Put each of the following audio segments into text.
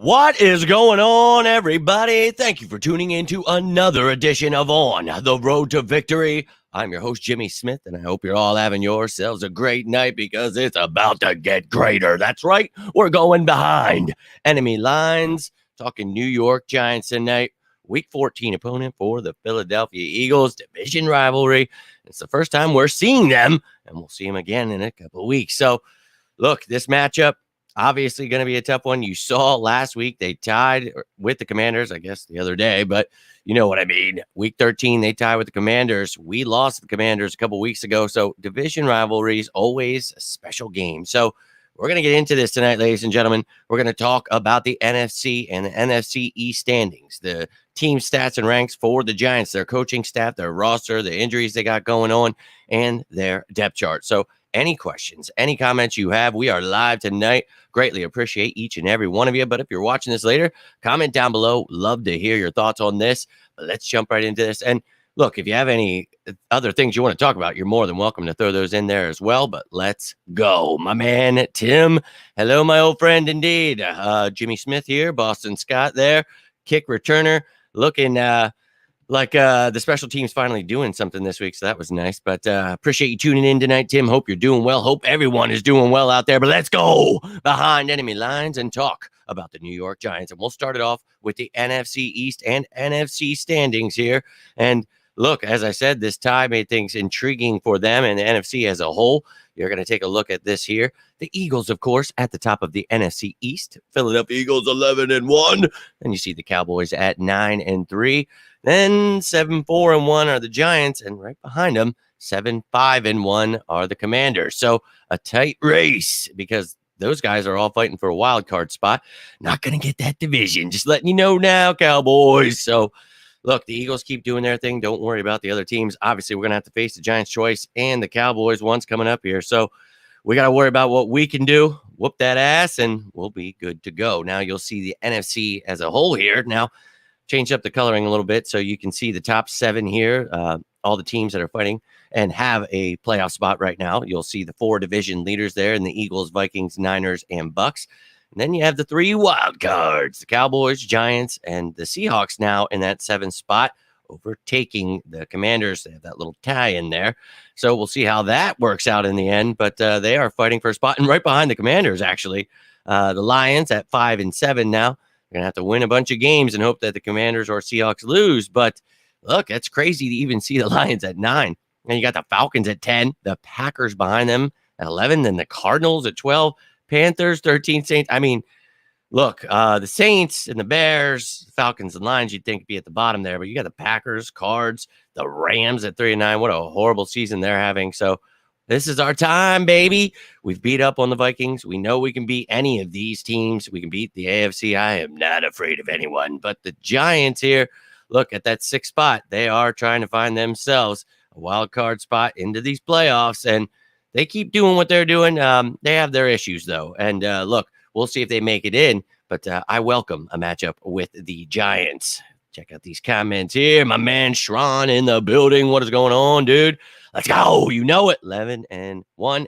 What is going on, everybody? Thank you for tuning in to another edition of On the Road to Victory. I'm your host, Jimmy Smith, and I hope you're all having yourselves a great night because it's about to get greater. That's right, we're going behind enemy lines, talking New York Giants tonight. Week 14 opponent for the Philadelphia Eagles, division rivalry. It's the first time we're seeing them, and we'll see them again in a couple of weeks. So, look, this matchup, obviously going to be a tough one. You saw last week they tied with the Commanders, I guess the other day, but you know what I mean. Week 13, they tied with the Commanders. We lost the Commanders a couple weeks ago. So division rivalries, always a special game. So we're going to get into this tonight, ladies and gentlemen. We're going to talk about the NFC and the NFC East standings, the team stats and ranks for the Giants, their coaching staff, their roster, the injuries they got going on, and their depth chart. So any questions, any comments you have, we are live tonight. Greatly appreciate each and every one of you. But if you're watching this later, comment down below. Love to hear your thoughts on this. But let's jump right into this. And look, if you have any other things you want to talk about, you're more than welcome to throw those in there as well. But let's go. My man, Tim. Hello, my old friend, indeed. Jimmy Smith here, Boston Scott there, kick returner, looking like the special team's finally doing something this week, so that was nice. But appreciate you tuning in tonight, Tim. Hope you're doing well. Hope everyone is doing well out there. But let's go behind enemy lines and talk about the New York Giants. And we'll start it off with the NFC East and NFC standings here. And look, as I said, this tie made things intriguing for them and the NFC as a whole. You're going to take a look at this here. The Eagles, of course, at the top of the NFC East. Philadelphia Eagles 11-1. And you see the Cowboys at 9-3. Then 7-4-1 are the Giants, and right behind them, 7-5-1 are the Commanders. So a tight race because those guys are all fighting for a wild card spot. Not going to get that division. Just letting you know now, Cowboys. So look, the Eagles keep doing their thing. Don't worry about the other teams. Obviously, we're going to have to face the Giants' choice and the Cowboys ones coming up here. So we got to worry about what we can do. Whoop that ass, and we'll be good to go. Now you'll see the NFC as a whole here. Now, change up the coloring a little bit so you can see the top 7 here, all the teams that are fighting and have a playoff spot right now. You'll see the 4 division leaders there in the Eagles, Vikings, Niners, and Bucks. And then you have the 3 wild cards, the Cowboys, Giants, and the Seahawks now in that 7th spot, overtaking the Commanders. They have that little tie in there. So we'll see how that works out in the end. But they are fighting for a spot. And right behind the Commanders, actually, the Lions at 5-7 now. They're going to have to win a bunch of games and hope that the Commanders or Seahawks lose. But look, that's crazy to even see the Lions at 9. And you got the Falcons at 10, the Packers behind them at 11, then the Cardinals at 12, Panthers, 13, Saints. I mean, look, the Saints and the Bears, Falcons and Lions, you'd think be at the bottom there. But you got the Packers, Cards, the Rams at 3-9. What a horrible season they're having. So this is our time, baby. We've beat up on the Vikings. We know we can beat any of these teams. We can beat the AFC. I am not afraid of anyone. But the Giants here, look at that 6th spot. They are trying to find themselves a wild card spot into these playoffs. And they keep doing what they're doing. They have their issues, though. And look, we'll see if they make it in. But I welcome a matchup with the Giants. Check out these comments here. My man Shran in the building. What is going on, dude? Let's go. You know it. 11-1.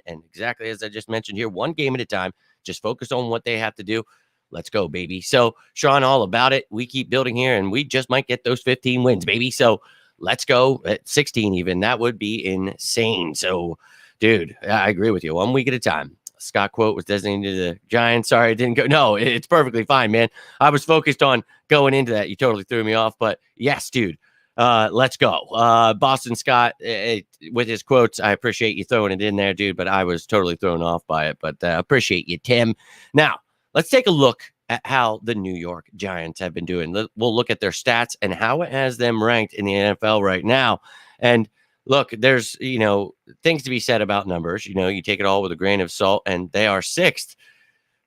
And exactly as I just mentioned here, 1 game at a time. Just focus on what they have to do. Let's go, baby. So, Sean, all about it. We keep building here, and we just might get those 15 wins, baby. So, let's go at 16 even. That would be insane. So, dude, I agree with you. 1 week at a time. Scott quote was designated to the Giants. Sorry, it didn't go. No, it's perfectly fine, man. I was focused on going into that. You totally threw me off. But, yes, dude. Let's go. Boston Scott, with his quotes, I appreciate you throwing it in there, dude, but I was totally thrown off by it. But appreciate you, Tim. Now, let's take a look at how the New York Giants have been doing. We'll look at their stats and how it has them ranked in the NFL right now. And look, there's, things to be said about numbers. You take it all with a grain of salt, and they are 6th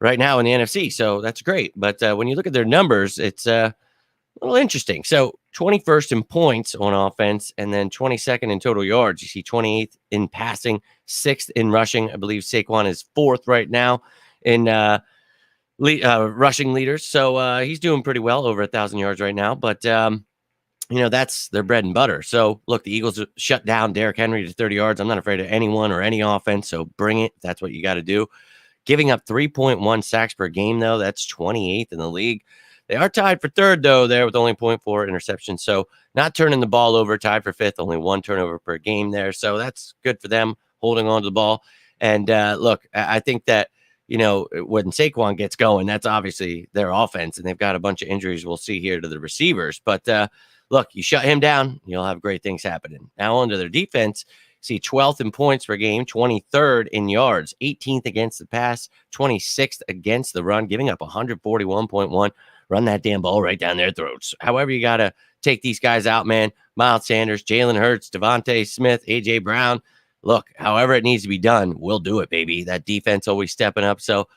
right now in the NFC. So that's great. But when you look at their numbers, it's a little interesting. So 21st in points on offense, and then 22nd in total yards. You see 28th in passing, 6th in rushing. I believe Saquon is 4th right now in rushing leaders. So he's doing pretty well, over 1,000 yards right now. But, that's their bread and butter. So, look, the Eagles shut down Derrick Henry to 30 yards. I'm not afraid of anyone or any offense, so bring it. That's what you got to do. giving up 3.1 sacks per game, though. That's 28th in the league. They are tied for third, though, there with only 0.4 interceptions. So not turning the ball over, tied for fifth, only 1 turnover per game there. So that's good for them holding on to the ball. And look, I think that, when Saquon gets going, that's obviously their offense, and they've got a bunch of injuries we'll see here to the receivers. But look, you shut him down, you'll have great things happening. Now onto their defense. See 12th in points per game, 23rd in yards, 18th against the pass, 26th against the run, giving up 141.1. Run that damn ball right down their throats. However, you got to take these guys out, man. Miles Sanders, Jalen Hurts, Devontae Smith, A.J. Brown. Look, however it needs to be done, we'll do it, baby. That defense always stepping up, so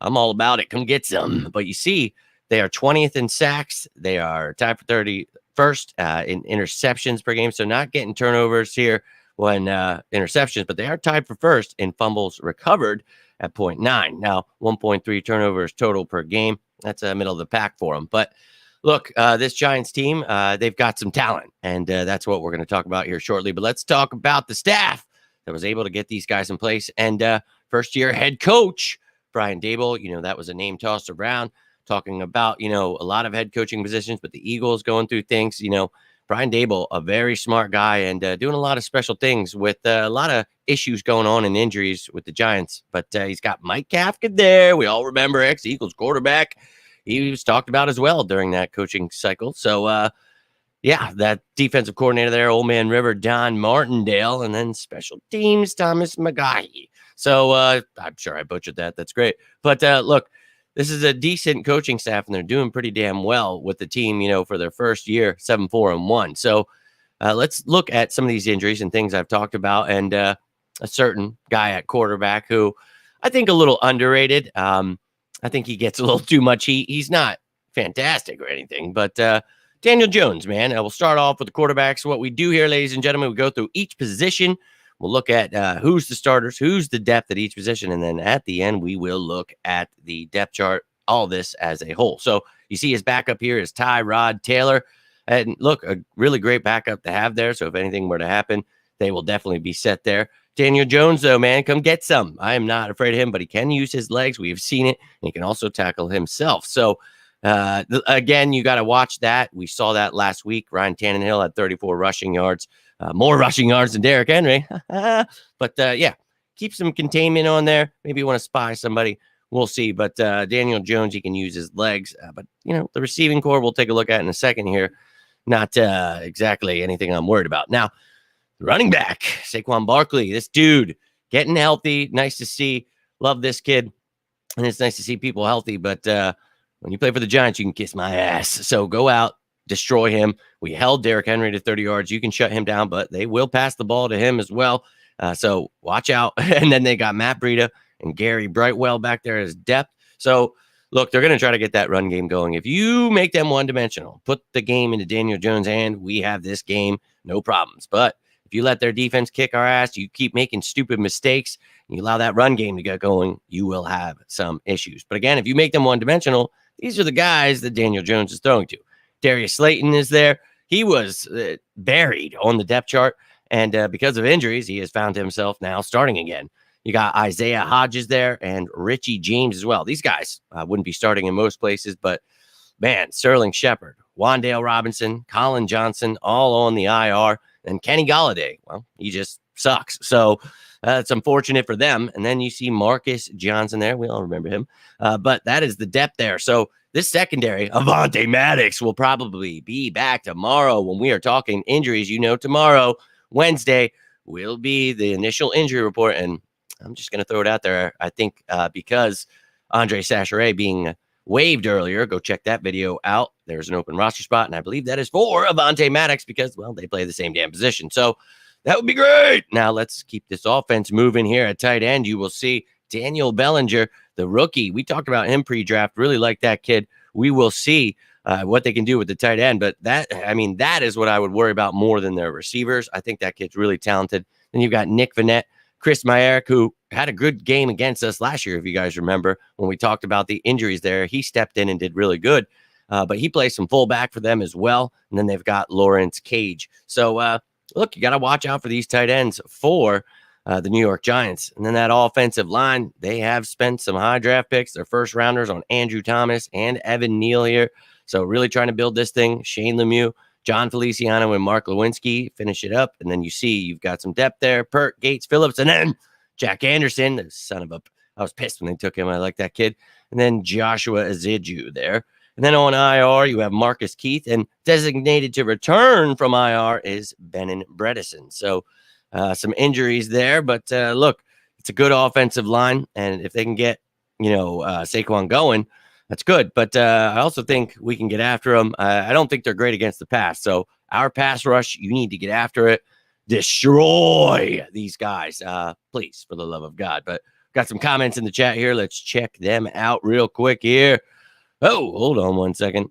I'm all about it. Come get some. But you see, they are 20th in sacks. They are tied for 31st in interceptions per game, so not getting turnovers here when interceptions, but they are tied for first in fumbles recovered at 0.9. Now, 1.3 turnovers total per game. That's middle of the pack for them. But look, this Giants team, they've got some talent, and that's what we're going to talk about here shortly. But let's talk about the staff that was able to get these guys in place. And first-year head coach Brian Daboll, that was a name tossed around, talking about, a lot of head coaching positions, but the Eagles going through things, Brian Daboll, a very smart guy and doing a lot of special things with a lot of issues going on and injuries with the Giants. But he's got Mike Kafka there. We all remember ex-Eagles quarterback. He was talked about as well during that coaching cycle. So, that defensive coordinator there, Old Man River, Don Martindale, and then special teams, Thomas McGahee. So I'm sure I butchered that. That's great. But look, this is a decent coaching staff, and they're doing pretty damn well with the team, for their first year, 7-4-1. So let's look at some of these injuries and things I've talked about, and a certain guy at quarterback who I think a little underrated. I think he gets a little too much heat. He's not fantastic or anything, but Daniel Jones, man. We'll start off with the quarterbacks. What we do here, ladies and gentlemen, we go through each position. We'll look at who's the starters, who's the depth at each position, and then at the end, we will look at the depth chart, all this as a whole. So you see his backup here is Tyrod Taylor. And look, a really great backup to have there. So if anything were to happen, they will definitely be set there. Daniel Jones, though, man, come get some. I am not afraid of him, but he can use his legs. We have seen it. And he can also tackle himself. So, again, you got to watch that. We saw that last week. Ryan Tannehill had 34 rushing yards. More rushing yards than Derrick Henry. But, keep some containment on there. Maybe you want to spy somebody. We'll see. But Daniel Jones, he can use his legs. But, the receiving core we'll take a look at in a second here. Not exactly anything I'm worried about. Now, running back, Saquon Barkley, this dude getting healthy. Nice to see. Love this kid. And it's nice to see people healthy. But when you play for the Giants, you can kiss my ass. So go out, destroy him. We held Derrick Henry to 30 yards. You can shut him down, but they will pass the ball to him as well. So watch out. And then they got Matt Breida and Gary Brightwell back there as depth. So look, they're going to try to get that run game going. If you make them one-dimensional, put the game into Daniel Jones' hand, we have this game, no problems. But if you let their defense kick our ass, you keep making stupid mistakes, and you allow that run game to get going, you will have some issues. But again, if you make them one-dimensional, these are the guys that Daniel Jones is throwing to. Darius Slayton is there. He was buried on the depth chart, and because of injuries, he has found himself now starting again. You got Isaiah Hodges there and Richie James as well. These guys wouldn't be starting in most places, but man, Sterling Shepard, Wan'Dale Robinson, Colin Johnson, all on the IR, and Kenny Golladay. Well, he just sucks. So it's unfortunate for them. And then you see Marcus Johnson there. We all remember him. But that is the depth there. So this secondary, Avonte Maddox, will probably be back tomorrow when we are talking injuries. Tomorrow, Wednesday, will be the initial injury report. And I'm just going to throw it out there. I think because Andre Chachere being waived earlier, go check that video out. There's an open roster spot, and I believe that is for Avonte Maddox because, well, they play the same damn position. So that would be great. Now let's keep this offense moving here at tight end. You will see Daniel Bellinger, the rookie. We talked about him pre-draft. Really like that kid. We will see what they can do with the tight end. But that is what I would worry about more than their receivers. I think that kid's really talented. Then you've got Nick Vannett, Chris Myarick, who had a good game against us last year, if you guys remember, when we talked about the injuries there. He stepped in and did really good. But he plays some fullback for them as well. And then they've got Lawrence Cage. So, look, you got to watch out for these tight ends for the New York Giants. And then that offensive line, they have spent some high draft picks, their first rounders on Andrew Thomas and Evan Neal here. So really trying to build this thing. Shane Lemieux, John Feliciano, and Mark Lewinsky finish it up. And then you see you've got some depth there. Pert, Gates, Phillips, and then Jack Anderson, the son of a... I was pissed when they took him. I like that kid. And then Joshua Aziju there. And then on IR, you have Marcus Keith. And designated to return from IR is Benin Bredesen. So some injuries there. But look, it's a good offensive line. And if they can get, Saquon going, that's good. But I also think we can get after them. I don't think they're great against the pass. So our pass rush, you need to get after it. Destroy these guys, please, for the love of God. But got some comments in the chat here. Let's check them out real quick here. Oh, hold on one second.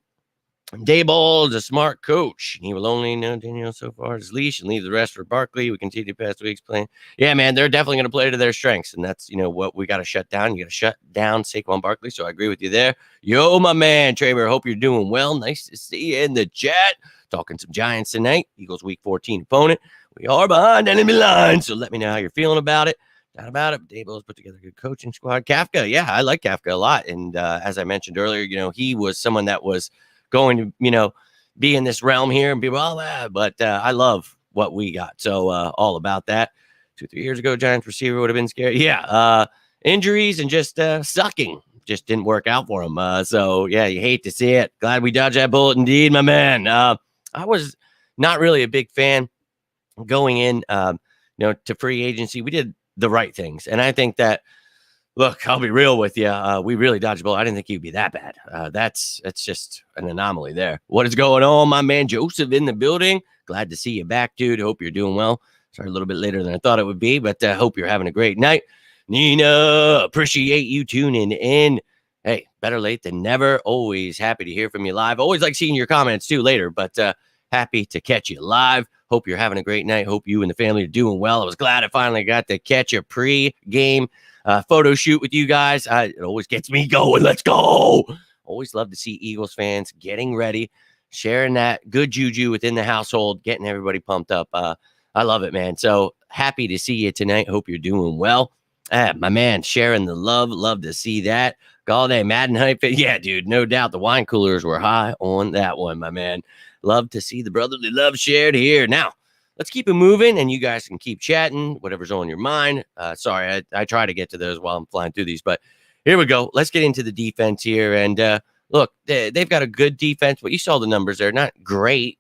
Daboll is a smart coach. He will only know Daniel so far his leash and leave the rest for Barkley. We continue past week's playing. Yeah, man, they're definitely going to play to their strengths. And that's, what we got to shut down. You got to shut down Saquon Barkley. So I agree with you there. Yo, my man, Traver, hope you're doing well. Nice to see you in the chat. Talking some Giants tonight. Eagles week 14 opponent. We are behind enemy lines. So let me know how you're feeling about it. Not about it. Daboll has put together a good coaching squad. Kafka, yeah, I like Kafka a lot. And as I mentioned earlier, he was someone that was going to, be in this realm here and be, but I love what we got. So all about that. 2-3 years ago, Giants receiver would have been scary. Yeah. Injuries and just sucking just didn't work out for him. So yeah, you hate to see it. Glad we dodged that bullet indeed, my man. I was not really a big fan going in, to free agency. We did the right things. And I think that, look, I'll be real with you. We really dodged a bullet. I didn't think he'd be that bad. That's just an anomaly there. What is going on, my man Joseph in the building? Glad to see you back, dude. Hope you're doing well. Sorry, a little bit later than I thought it would be, but hope you're having a great night. Nina, appreciate you tuning in. Hey, better late than never. Always happy to hear from you live. Always like seeing your comments too later, but happy to catch you live. Hope you're having a great night. Hope you and the family are doing well. I was glad I finally got to catch a pre-game photo shoot with you guys. It always gets me going. Let's go. Always love to see Eagles fans getting ready, sharing that good juju within the household, getting everybody pumped up. I love it, man. So happy to see you tonight. Hope you're doing well. My man, sharing the love. Love to see that. Galladay, Madden hype. Yeah, dude, no doubt the wine coolers were high on that one, my man. Love to see the brotherly love shared here. Now, let's keep it moving, and you guys can keep chatting, whatever's on your mind. Sorry, I try to get to those while I'm flying through these, but here we go. Let's get into the defense here. And look, they've got a good defense, but you saw the numbers. They're not great.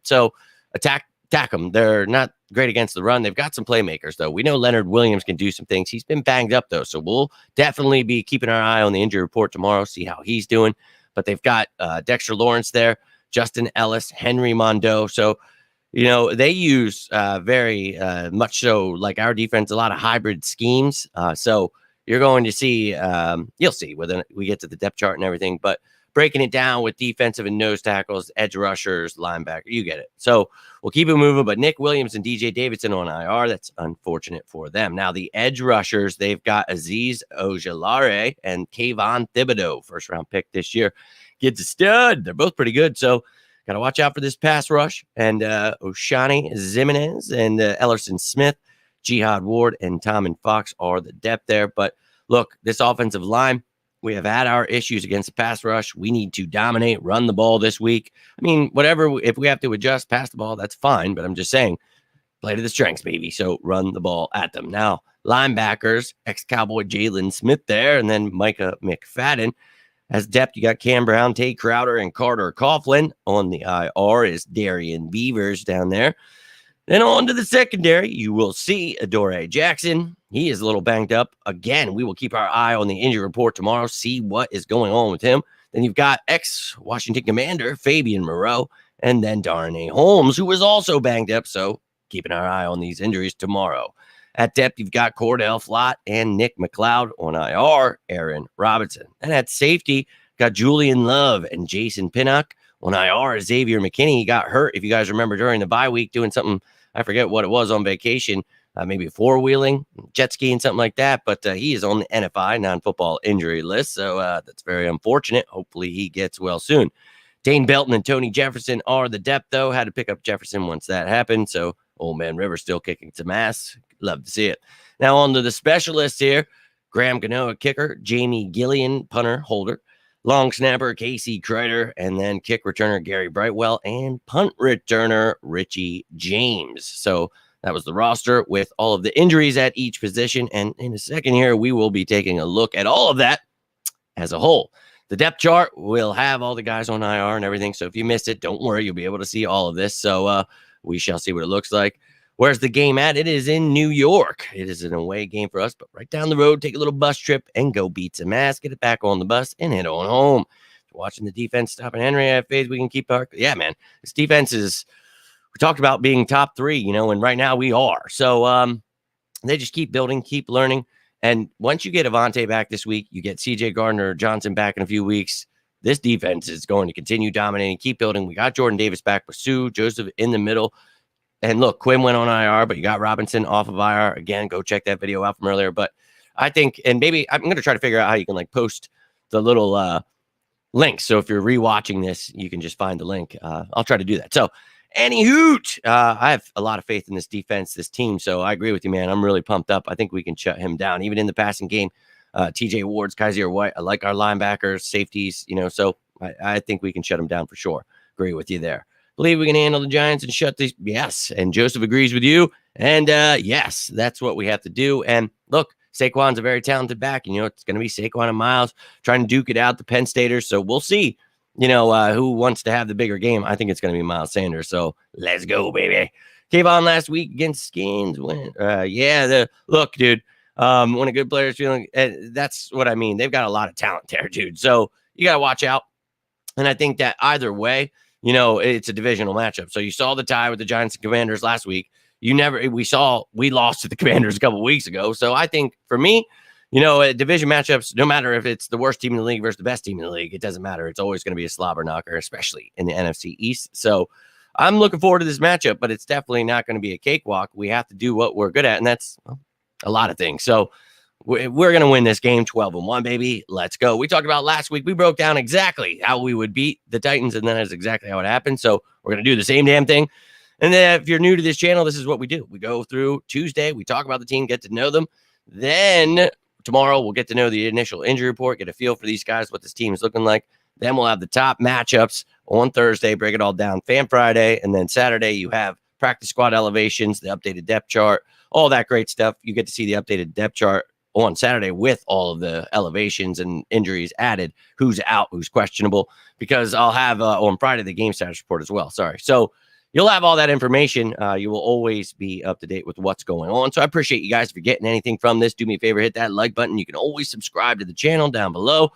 So attack them. They're not great against the run. They've got some playmakers, though. We know Leonard Williams can do some things. He's been banged up, though, so we'll definitely be keeping our eye on the injury report tomorrow, see how he's doing. But they've got Dexter Lawrence there, Justin Ellis, Henry Mondeau. So, they use very much so like our defense, a lot of hybrid schemes. So you're going to see, you'll see when we get to the depth chart and everything, but breaking it down with defensive and nose tackles, edge rushers, linebacker, you get it. So we'll keep it moving, but Nick Williams and DJ Davidson on IR, that's unfortunate for them. Now the edge rushers, they've got Azeez Ojulari and Kayvon Thibodeau, first round pick this year. Kid's a stud. They're both pretty good. So got to watch out for this pass rush. And Oshani Zimenez and Ellerson Smith, Jihad Ward, and Tom and Fox are the depth there. But look, this offensive line, we have had our issues against the pass rush. We need to dominate, run the ball this week. I mean, whatever, if we have to adjust, pass the ball, that's fine. But I'm just saying, play to the strengths, baby. So run the ball at them. Now, linebackers, ex-Cowboy Jalen Smith there, and then Micah McFadden. As depth, you got Cam Brown, Tate Crowder, and Carter Coughlin. On the IR is Darian Beavers down there. Then on to the secondary, you will see Adoree Jackson. He is a little banged up. Again, we will keep our eye on the injury report tomorrow, see what is going on with him. Then you've got ex-Washington Commander Fabian Moreau, and then Darnay Holmes, who was also banged up. So keeping our eye on these injuries tomorrow. At depth, you've got Cordell Flott and Nick McLeod. On IR, Aaron Robinson. And at safety, got Julian Love and Jason Pinnock. On IR, Xavier McKinney. He got hurt, if you guys remember, during the bye week doing something, I forget what it was, on vacation, maybe four-wheeling, jet skiing, something like that. But he is on the NFI, non-football injury list, so that's very unfortunate. Hopefully he gets well soon. Dane Belton and Tony Jefferson are the depth, though. Had to pick up Jefferson once that happened, so Old Man River still kicking some ass. Love to see it. Now on to the specialists here. Graham Gano, kicker. Jamie Gillian, punter, holder. Long snapper, Casey Kreider. And then kick returner, Gary Brightwell. And punt returner, Richie James. So that was the roster with all of the injuries at each position. And in a second here, we will be taking a look at all of that as a whole. The depth chart will have all the guys on IR and everything. So if you missed it, don't worry. You'll be able to see all of this. So we shall see what it looks like. Where's the game at? It is in New York. It is an away game for us, but right down the road, take a little bus trip and go beat some ass, get it back on the bus and head on home. Watching the defense stopping Henry at phase, we can keep our, yeah, man, this defense is, we talked about being top 3, you know, and right now we are. So they just keep building, keep learning. And once you get Avonte back this week, you get CJ Gardner-Johnson back in a few weeks. This defense is going to continue dominating, keep building. We got Jordan Davis back with Sue, Joseph in the middle. And look, Quinn went on IR, but you got Robinson off of IR. Again, go check that video out from earlier. But I think, and maybe I'm going to try to figure out how you can like post the little link. So if you're rewatching this, you can just find the link. I'll try to do that. So any hoot, I have a lot of faith in this defense, this team. So I agree with you, man. I'm really pumped up. I think we can shut him down, even in the passing game. TJ Ward's, Kaiser White. I like our linebackers, safeties, you know, so I think we can shut him down for sure. Agree with you there. Believe we can handle the Giants and shut these. Yes. And Joseph agrees with you. And yes, that's what we have to do. And look, Saquon's a very talented back. You know, it's going to be Saquon and Miles trying to duke it out, the Penn Staters. So we'll see, you know, who wants to have the bigger game. I think it's going to be Miles Sanders. So let's go, baby. Kayvon last week against Skins. Look, dude, when a good player is feeling, that's what I mean. They've got a lot of talent there, dude. So you got to watch out. And I think that either way, you know, it's a divisional matchup. So you saw the tie with the Giants and Commanders last week. We lost to the Commanders a couple weeks ago. So I think for me, you know, division matchups, no matter if it's the worst team in the league versus the best team in the league, it doesn't matter. It's always going to be a slobber knocker, especially in the NFC East. So I'm looking forward to this matchup, but it's definitely not going to be a cakewalk. We have to do what we're good at, and that's a lot of things. So we're going to win this game 12-1, baby. Let's go. We talked about last week. We broke down exactly how we would beat the Titans, and then that's exactly how it happened. So we're going to do the same damn thing. And then if you're new to this channel, this is what we do. We go through Tuesday. We talk about the team, get to know them. Then tomorrow, we'll get to know the initial injury report, get a feel for these guys, what this team is looking like. Then we'll have the top matchups on Thursday, break it all down. Fan Friday. And then Saturday, you have practice squad elevations, the updated depth chart, all that great stuff. You get to see the updated depth chart on Saturday with all of the elevations and injuries added, who's out, who's questionable, because I'll have on Friday the game status report as well. Sorry. So you'll have all that information. You will always be up to date with what's going on. So I appreciate you guys for getting anything from this. Do me a favor, hit that like button. You can always subscribe to the channel down below.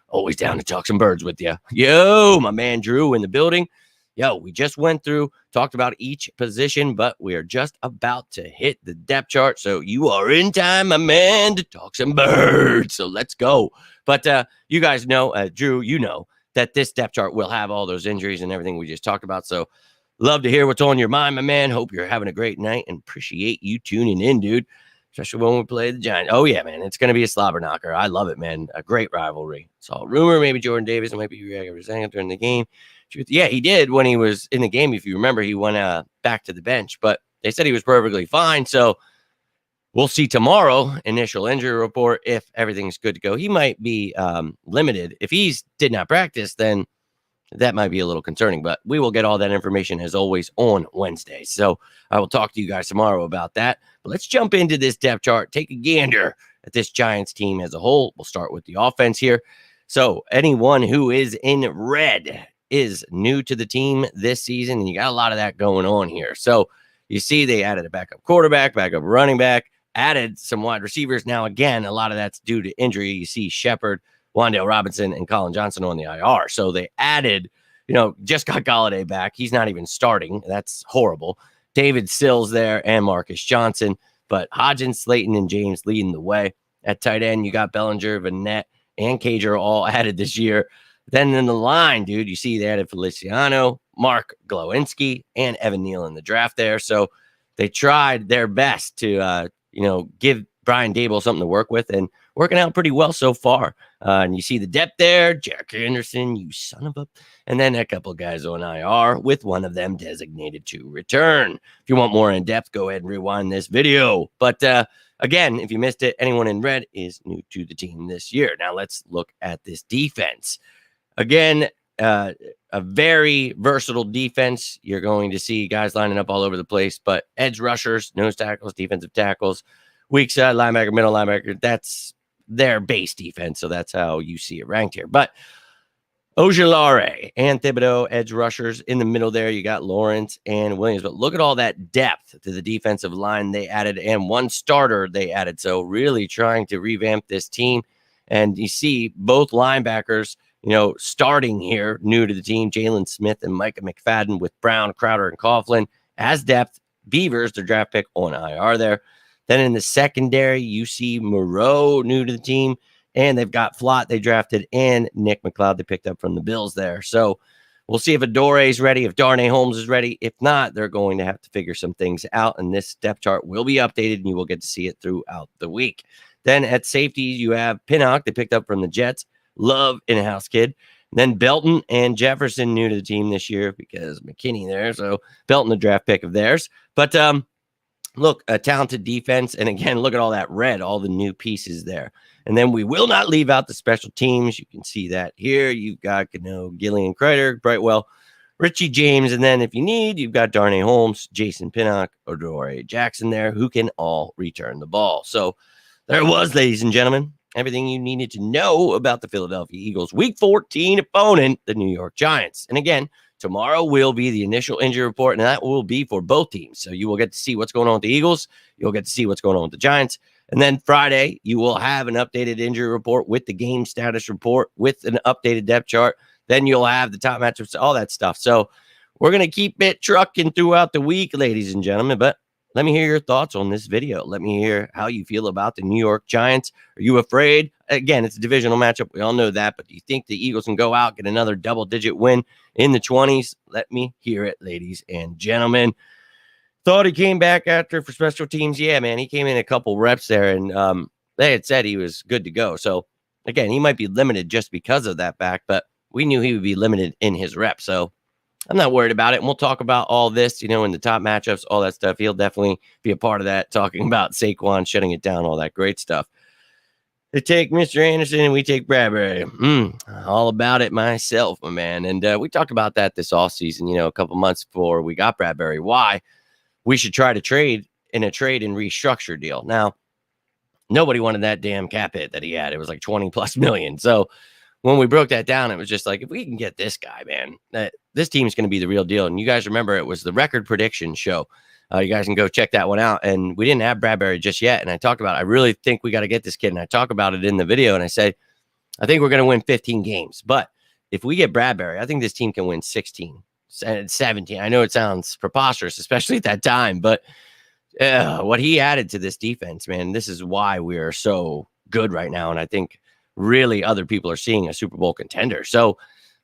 Always down to talk some birds with you. Yo, my man Drew in the building. Yo, we just went through, talked about each position, but we are just about to hit the depth chart. So you are in time, my man, to talk some birds. So let's go. But you guys know, Drew, you know that this depth chart will have all those injuries and everything we just talked about. So love to hear what's on your mind, my man. Hope you're having a great night and appreciate you tuning in, dude. Especially when we play the Giants. Oh, yeah, man. It's going to be a slobber knocker. I love it, man. A great rivalry. It's all rumor. Maybe Jordan Davis might be resigning during the game. Yeah, he did when he was in the game. If you remember, he went back to the bench, but they said he was perfectly fine. So we'll see tomorrow, initial injury report, if everything's good to go. He might be limited. If he did not practice, then that might be a little concerning, but we will get all that information as always on Wednesday. So I will talk to you guys tomorrow about that. But let's jump into this depth chart, take a gander at this Giants team as a whole. We'll start with the offense here. So anyone who is in red is new to the team this season, and you got a lot of that going on here. So you see they added a backup quarterback, backup running back, added some wide receivers. Now, again, a lot of that's due to injury. You see Shepard, Wan'Dale Robinson, and Colin Johnson on the IR. So they added, just got Golladay back. He's not even starting. That's horrible. David Sills there and Marcus Johnson. But Hodgins, Slayton, and James leading the way. At tight end, you got Bellinger, Vanette, and Cager all added this year. Then in the line, dude, you see they added Feliciano, Mark Glowinski, and Evan Neal in the draft there. So they tried their best to, give Brian Dable something to work with, and working out pretty well so far. And you see the depth there, Jack Anderson, you son of a, and then a couple of guys on IR with one of them designated to return. If you want more in depth, go ahead and rewind this video. But again, if you missed it, anyone in red is new to the team this year. Now let's look at this defense. Again, a very versatile defense. You're going to see guys lining up all over the place, but edge rushers, nose tackles, defensive tackles, weak side linebacker, middle linebacker, that's their base defense. So that's how you see it ranked here. But Ojulari and Thibodeau, edge rushers. In the middle there, you got Lawrence and Williams. But look at all that depth to the defensive line they added, and one starter they added. So really trying to revamp this team. And you see both linebackers, starting here, new to the team, Jalen Smith and Micah McFadden with Brown, Crowder, and Coughlin as depth. Beavers, their draft pick, on IR there. Then in the secondary, you see Moreau, new to the team. And they've got Flott they drafted, and Nick McLeod they picked up from the Bills there. So we'll see if Adore is ready, if Darnay Holmes is ready. If not, they're going to have to figure some things out, and this depth chart will be updated, and you will get to see it throughout the week. Then at safety, you have Pinnock they picked up from the Jets. Love, in-house kid. Then Belton and Jefferson new to the team this year because McKinney there. So Belton, the draft pick of theirs. But look, a talented defense. And again, look at all that red, all the new pieces there. And then we will not leave out the special teams. You can see that here. You've got, Gillian Kreider, Brightwell, Richie James. And then if you need, you've got Darnay Holmes, Jason Pinnock, Adore Jackson there, who can all return the ball. So there it was, ladies and gentlemen. Everything you needed to know about the Philadelphia Eagles Week 14 opponent, the New York Giants. And again, tomorrow will be the initial injury report, and that will be for both teams. So you will get to see what's going on with the Eagles. You'll get to see what's going on with the Giants. And then Friday, you will have an updated injury report with the game status report, with an updated depth chart. Then you'll have the top matchups, all that stuff. So we're going to keep it trucking throughout the week, ladies and gentlemen. But let me hear your thoughts on this video. Let me hear how you feel about the New York Giants. Are you afraid? Again, it's a divisional matchup. We all know that. But do you think the Eagles can go out, get another double-digit win in the 20s? Let me hear it, ladies and gentlemen. Thought he came back after for special teams. Yeah, man, he came in a couple reps there, and they had said he was good to go. So, again, he might be limited just because of that back, but we knew he would be limited in his reps. So, I'm not worried about it. And we'll talk about all this, in the top matchups, all that stuff. He'll definitely be a part of that, talking about Saquon shutting it down, all that great stuff. They take Mr. Anderson and we take Bradbury. All about it myself, my man. And we talked about that this offseason, a couple months before we got Bradbury. Why we should try to trade and restructure deal. Now, nobody wanted that damn cap hit that he had. It was like 20 plus million. So when we broke that down, it was just like, if we can get this guy, man, this team's going to be the real deal. And you guys remember it was the record prediction show. You guys can go check that one out. And we didn't have Bradbury just yet. And I talked about, I really think we got to get this kid. And I talk about it in the video. And I said, I think we're going to win 15 games. But if we get Bradbury, I think this team can win 16, 17. I know it sounds preposterous, especially at that time. But what he added to this defense, man, this is why we are so good right now. And I think really other people are seeing a Super Bowl contender. So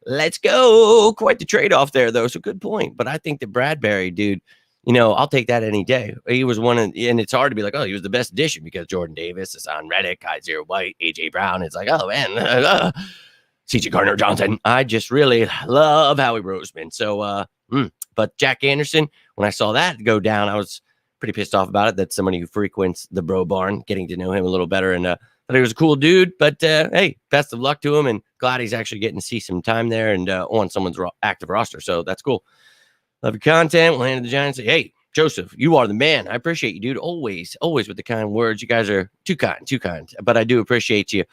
let's go. Quite the trade-off there, though. So good point. But I think that Bradbury, dude, I'll take that any day. He was one and it's hard to be like, oh, he was the best addition because Jordan Davis, Hassan Reddick, Kaiser White, AJ Brown. It's like, oh, man, CJ Gardner-Johnson. I just really love Howie Roseman. So, but Jack Anderson, when I saw that go down, I was pretty pissed off about it. That's somebody who frequents the Bro Barn, getting to know him a little better. And thought he was a cool dude, but hey, best of luck to him, and glad he's actually getting to see some time there and on someone's active roster. So that's cool. Love your content. We'll hand it to the Giants. Say, hey, Joseph, you are the man. I appreciate you, dude. Always with the kind words. You guys are too kind. But I do appreciate you.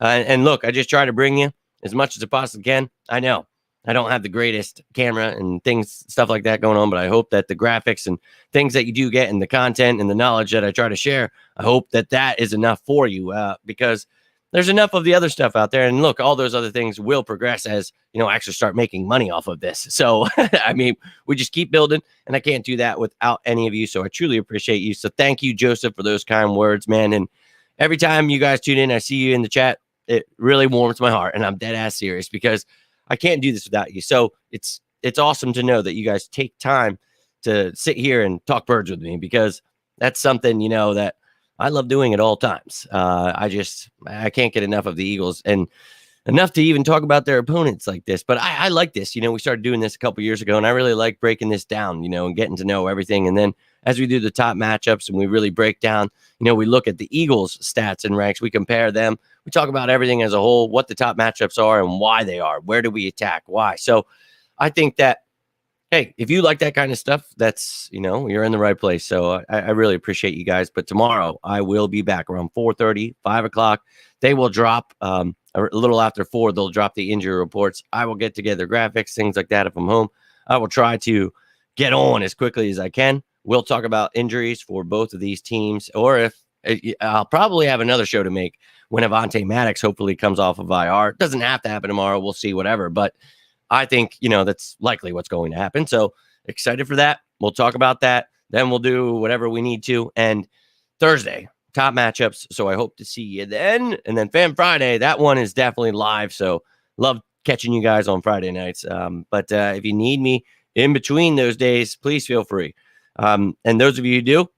And look, I just try to bring you as much as I possibly can. I know I don't have the greatest camera and stuff like that going on, but I hope that the graphics and things that you do get and the content and the knowledge that I try to share, I hope that is enough for you because there's enough of the other stuff out there. And look, all those other things will progress as, actually start making money off of this. So, I mean, we just keep building, and I can't do that without any of you. So I truly appreciate you. So thank you, Joseph, for those kind words, man. And every time you guys tune in, I see you in the chat. It really warms my heart, and I'm dead ass serious because I can't do this without you. So it's awesome to know that you guys take time to sit here and talk birds with me, because that's something, that I love doing at all times. I can't get enough of the Eagles and enough to even talk about their opponents like this. But I like this. We started doing this a couple years ago, and I really like breaking this down, and getting to know everything. And then as we do the top matchups and we really break down, we look at the Eagles' stats and ranks, we compare them, we talk about everything as a whole, what the top matchups are and why they are, where do we attack, why. So I think that, hey, if you like that kind of stuff, that's, you're in the right place. So I really appreciate you guys. But tomorrow I will be back around 4:30, 5 o'clock. They will drop a little after 4. They'll drop the injury reports. I will get together graphics, things like that if I'm home. I will try to get on as quickly as I can. We'll talk about injuries for both of these teams, or if I'll probably have another show to make when Avonte Maddox hopefully comes off of IR. It doesn't have to happen tomorrow. We'll see, whatever. But I think, that's likely what's going to happen. So excited for that. We'll talk about that. Then we'll do whatever we need to. And Thursday, top matchups. So I hope to see you then. And then Fan Friday, that one is definitely live. So love catching you guys on Friday nights. But if you need me in between those days, please feel free. And those of you who do,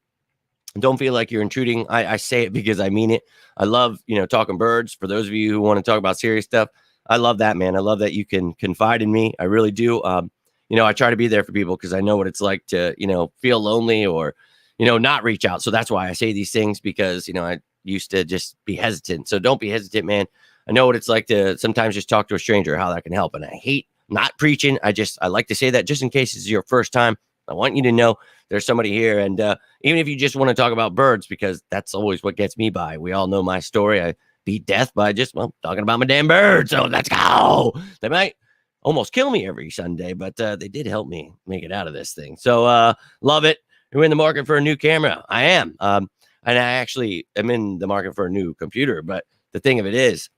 don't feel like you're intruding. I say it because I mean it. I love, talking birds. For those of you who want to talk about serious stuff, I love that, man. I love that you can confide in me. I really do. I try to be there for people because I know what it's like to, feel lonely or, not reach out. So that's why I say these things, because, I used to just be hesitant. So don't be hesitant, man. I know what it's like to sometimes just talk to a stranger, how that can help. And I hate not preaching. I like to say that just in case it's your first time. I want you to know there's somebody here. And even if you just want to talk about birds, because that's always what gets me by. We all know my story. I beat death by just talking about my damn birds. So let's go. They might almost kill me every Sunday, but they did help me make it out of this thing. So love it. You're in the market for a new camera. I am. And I actually am in the market for a new computer. But the thing of it is,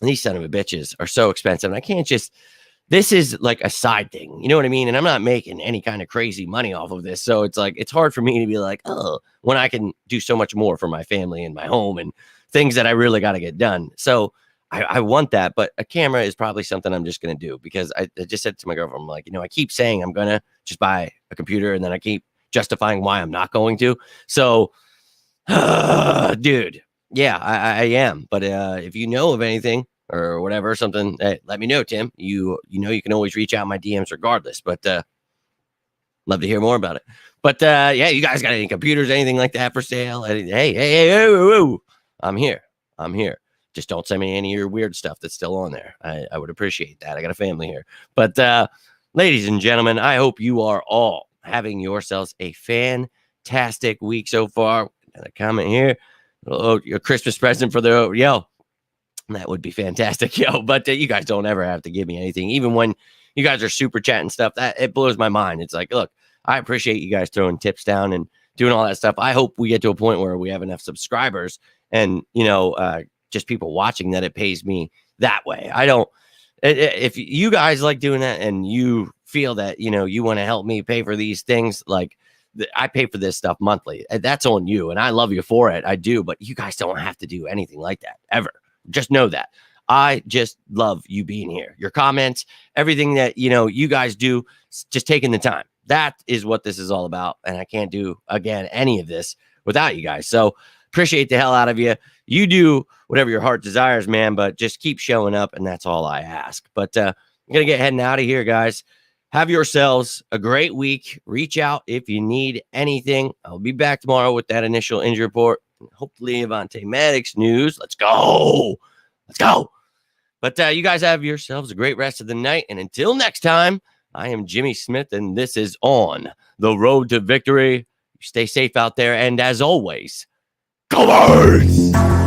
these son of a bitches are so expensive. And I can't just, this is like a side thing. You know what I mean? And I'm not making any kind of crazy money off of this. So it's like, it's hard for me to be like, oh, when I can do so much more for my family and my home and things that I really got to get done. So I want that. But a camera is probably something I'm just going to do, because I just said to my girlfriend, I'm like, I keep saying I'm going to just buy a computer, and then I keep justifying why I'm not going to. So, dude, yeah, I am. But if you know of anything or whatever, something, let me know, Tim. You can always reach out my DMs regardless. But love to hear more about it. But yeah, you guys got any computers, anything like that for sale? Hey, I'm here. Just don't send me any of your weird stuff that's still on there. I would appreciate that. I got a family here. But ladies and gentlemen, I hope you are all having yourselves a fantastic week so far. Got a comment here. Your Christmas present for the that would be fantastic, But you guys don't ever have to give me anything, even when you guys are super chatting stuff. That it blows my mind. It's like, look, I appreciate you guys throwing tips down and doing all that stuff. I hope we get to a point where we have enough subscribers and just people watching that it pays me that way. I don't. If you guys like doing that and you feel that you want to help me pay for these things, like I pay for this stuff monthly. That's on you, and I love you for it. I do, but you guys don't have to do anything like that ever. Just know that. I just love you being here. Your comments, everything that you guys do, just taking the time. That is what this is all about. And I can't do, again, any of this without you guys. So appreciate the hell out of you. You do whatever your heart desires, man, but just keep showing up, and that's all I ask. But I'm going to get heading out of here, guys. Have yourselves a great week. Reach out if you need anything. I'll be back tomorrow with that initial injury report. Hopefully Avonte Maddox news. Let's go. But you guys have yourselves a great rest of the night. And until next time, I am Jimmy Smith, and this is On the Road to Victory. Stay safe out there. And as always, go Birds!